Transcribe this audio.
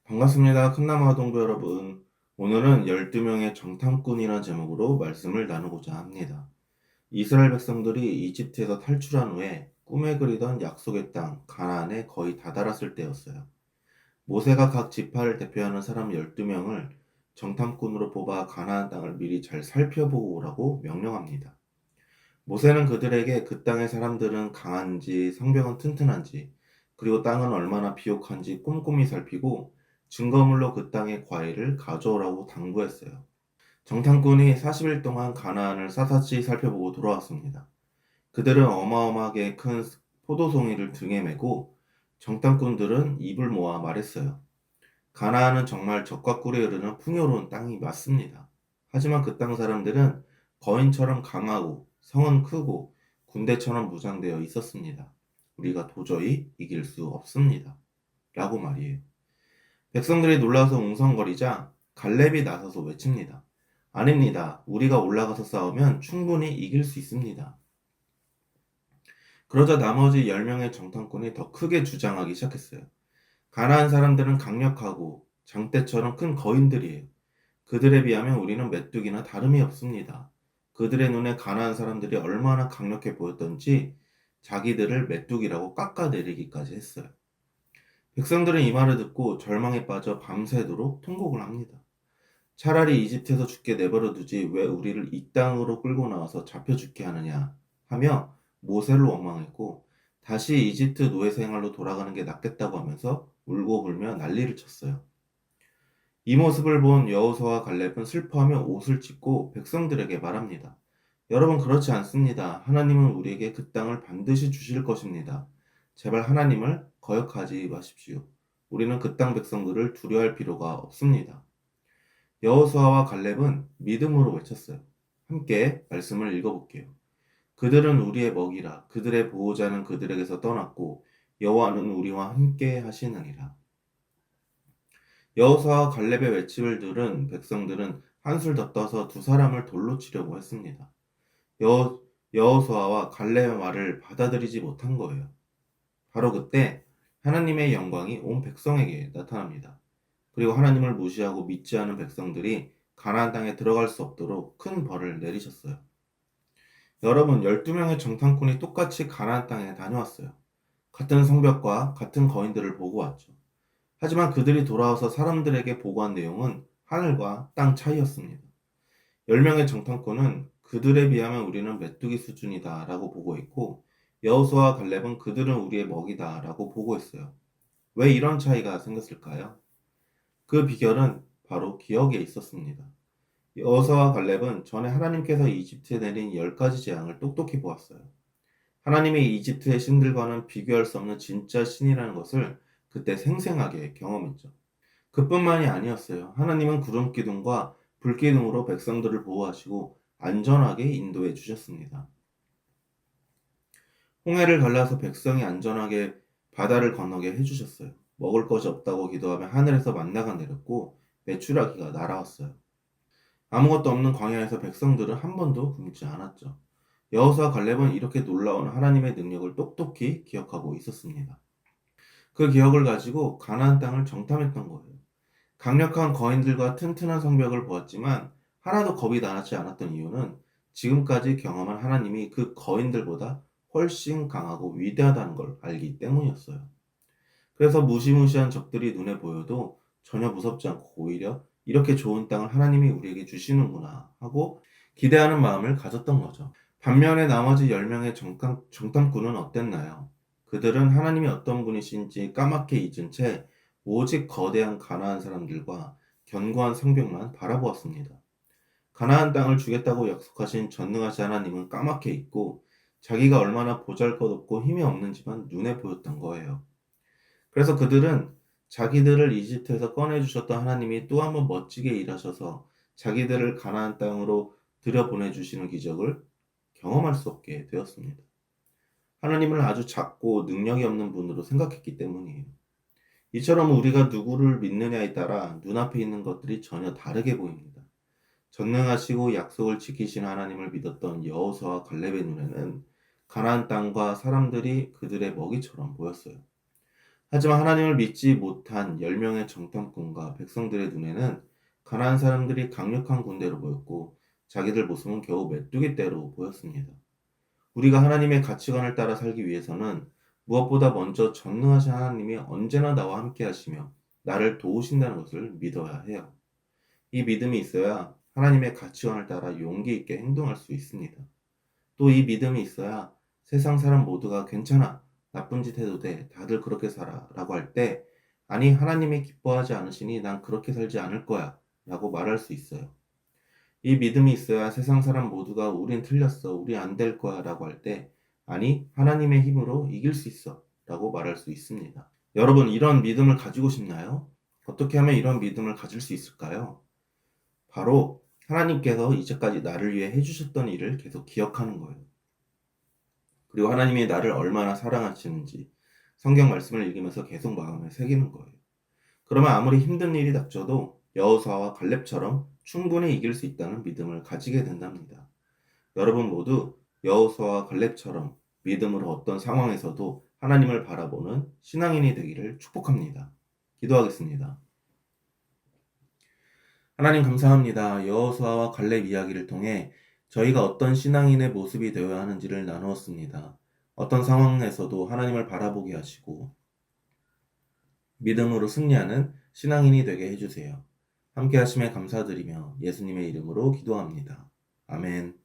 반갑습니다. 큰나무 동부 여러분. 오늘은 12명의 정탐꾼이라는 제목으로 말씀을 나누고자 합니다. 이스라엘 백성들이 이집트에서 탈출한 후에 꿈에 그리던 약속의 땅 가나안에 거의 다다랐을 때였어요. 모세가 각 지파를 대표하는 사람 12명을 정탐꾼으로 뽑아 가나안 땅을 미리 잘 살펴보고 오라고 명령합니다. 모세는 그들에게 그 땅의 사람들은 강한지 성벽은 튼튼한지 그리고 땅은 얼마나 비옥한지 꼼꼼히 살피고 증거물로 그 땅의 과일을 가져오라고 당부했어요. 정탐꾼이 40일 동안 가나안을 샅샅이 살펴보고 돌아왔습니다. 그들은 어마어마하게 큰 포도송이를 등에 메고 정탐꾼들은 입을 모아 말했어요. 가나안은 정말 젖과 꿀이 흐르는 풍요로운 땅이 맞습니다. 하지만 그 땅 사람들은 거인처럼 강하고 성은 크고 군대처럼 무장되어 있었습니다. 우리가 도저히 이길 수 없습니다. 라고 말이에요. 백성들이 놀라서 웅성거리자 갈렙이 나서서 외칩니다. 아닙니다. 우리가 올라가서 싸우면 충분히 이길 수 있습니다. 그러자 나머지 10명의 정탐꾼이 더 크게 주장하기 시작했어요. 가나안 사람들은 강력하고 장대처럼 큰 거인들이에요. 그들에 비하면 우리는 메뚜기나 다름이 없습니다. 그들의 눈에 가나안 사람들이 얼마나 강력해 보였던지 자기들을 메뚜기라고 깎아내리기까지 했어요. 백성들은 이 말을 듣고 절망에 빠져 밤새도록 통곡을 합니다. 차라리 이집트에서 죽게 내버려 두지 왜 우리를 이 땅으로 끌고 나와서 잡혀 죽게 하느냐 하며 모세를 원망했고 다시 이집트 노예 생활로 돌아가는 게 낫겠다고 하면서 울고 불며 난리를 쳤어요. 이 모습을 본 여호수아와 갈렙은 슬퍼하며 옷을 찢고 백성들에게 말합니다. 여러분 그렇지 않습니다. 하나님은 우리에게 그 땅을 반드시 주실 것입니다. 제발 하나님을 거역하지 마십시오. 우리는 그 땅 백성들을 두려워할 필요가 없습니다. 여호수아와 갈렙은 믿음으로 외쳤어요. 함께 말씀을 읽어볼게요. 그들은 우리의 먹이라 그들의 보호자는 그들에게서 떠났고 여호와는 우리와 함께 하시느니라. 여호수아와 갈렙의 외침을 들은 백성들은 한술 더 떠서 두 사람을 돌로 치려고 했습니다. 여호수아와 갈렙의 말을 받아들이지 못한 거예요. 바로 그때 하나님의 영광이 온 백성에게 나타납니다. 그리고 하나님을 무시하고 믿지 않은 백성들이 가나안 땅에 들어갈 수 없도록 큰 벌을 내리셨어요. 여러분, 12명의 정탐꾼이 똑같이 가나안 땅에 다녀왔어요. 같은 성벽과 같은 거인들을 보고 왔죠. 하지만 그들이 돌아와서 사람들에게 보고한 내용은 하늘과 땅 차이였습니다. 10명의 정탐꾼은 그들에 비하면 우리는 메뚜기 수준이다 라고 보고했고 여호수아와 갈렙은 그들은 우리의 먹이다 라고 보고했어요. 왜 이런 차이가 생겼을까요? 그 비결은 바로 기억에 있었습니다. 여호수아와 갈렙은 전에 하나님께서 이집트에 내린 10가지 재앙을 똑똑히 보았어요. 하나님이 이집트의 신들과는 비교할 수 없는 진짜 신이라는 것을 그때 생생하게 경험했죠. 그뿐만이 아니었어요. 하나님은 구름 기둥과 불 기둥으로 백성들을 보호하시고 안전하게 인도해 주셨습니다. 홍해를 갈라서 백성이 안전하게 바다를 건너게 해주셨어요. 먹을 것이 없다고 기도하며 하늘에서 만나가 내렸고 메추라기가 날아왔어요. 아무것도 없는 광야에서 백성들은 한 번도 굶지 않았죠. 여호수아 갈렙은 이렇게 놀라운 하나님의 능력을 똑똑히 기억하고 있었습니다. 그 기억을 가지고 가나안 땅을 정탐했던 거예요. 강력한 거인들과 튼튼한 성벽을 보았지만 하나도 겁이 나지 않았던 이유는 지금까지 경험한 하나님이 그 거인들보다 훨씬 강하고 위대하다는 걸 알기 때문이었어요. 그래서 무시무시한 적들이 눈에 보여도 전혀 무섭지 않고 오히려 이렇게 좋은 땅을 하나님이 우리에게 주시는구나 하고 기대하는 마음을 가졌던 거죠. 반면에 나머지 10명의 정탐꾼은 어땠나요? 그들은 하나님이 어떤 분이신지 까맣게 잊은 채 오직 거대한 가나안 사람들과 견고한 성벽만 바라보았습니다. 가나안 땅을 주겠다고 약속하신 전능하신 하나님은 까맣게 잊고 자기가 얼마나 보잘것없고 힘이 없는지만 눈에 보였던 거예요. 그래서 그들은 자기들을 이집트에서 꺼내주셨던 하나님이 또 한 번 멋지게 일하셔서 자기들을 가나안 땅으로 들여보내주시는 기적을 경험할 수 없게 되었습니다. 하나님을 아주 작고 능력이 없는 분으로 생각했기 때문이에요. 이처럼 우리가 누구를 믿느냐에 따라 눈앞에 있는 것들이 전혀 다르게 보입니다. 전능하시고 약속을 지키신 하나님을 믿었던 여호수아와 갈렙의 눈에는 가나안 땅과 사람들이 그들의 먹이처럼 보였어요. 하지만 하나님을 믿지 못한 10명의 정탐꾼과 백성들의 눈에는 가나안 사람들이 강력한 군대로 보였고 자기들 모습은 겨우 메뚜기떼로 보였습니다. 우리가 하나님의 가치관을 따라 살기 위해서는 무엇보다 먼저 전능하신 하나님이 언제나 나와 함께 하시며 나를 도우신다는 것을 믿어야 해요. 이 믿음이 있어야 하나님의 가치관을 따라 용기 있게 행동할 수 있습니다. 또 이 믿음이 있어야 세상 사람 모두가 괜찮아, 나쁜 짓 해도 돼, 다들 그렇게 살아 라고 할 때, 아니 하나님이 기뻐하지 않으시니 난 그렇게 살지 않을 거야 라고 말할 수 있어요. 이 믿음이 있어야 세상 사람 모두가 우린 틀렸어, 우리 안 될 거야 라고 할 때, 아니 하나님의 힘으로 이길 수 있어 라고 말할 수 있습니다. 여러분, 이런 믿음을 가지고 싶나요? 어떻게 하면 이런 믿음을 가질 수 있을까요? 바로 하나님께서 이제까지 나를 위해 해주셨던 일을 계속 기억하는 거예요. 그리고 하나님이 나를 얼마나 사랑하시는지 성경 말씀을 읽으면서 계속 마음에 새기는 거예요. 그러면 아무리 힘든 일이 닥쳐도 여호수아와 갈렙처럼 충분히 이길 수 있다는 믿음을 가지게 된답니다. 여러분 모두 여호수아와 갈렙처럼 믿음으로 어떤 상황에서도 하나님을 바라보는 신앙인이 되기를 축복합니다. 기도하겠습니다. 하나님 감사합니다. 여호수아와 갈렙 이야기를 통해 저희가 어떤 신앙인의 모습이 되어야 하는지를 나누었습니다. 어떤 상황에서도 하나님을 바라보게 하시고 믿음으로 승리하는 신앙인이 되게 해주세요. 함께 하심에 감사드리며 예수님의 이름으로 기도합니다. 아멘.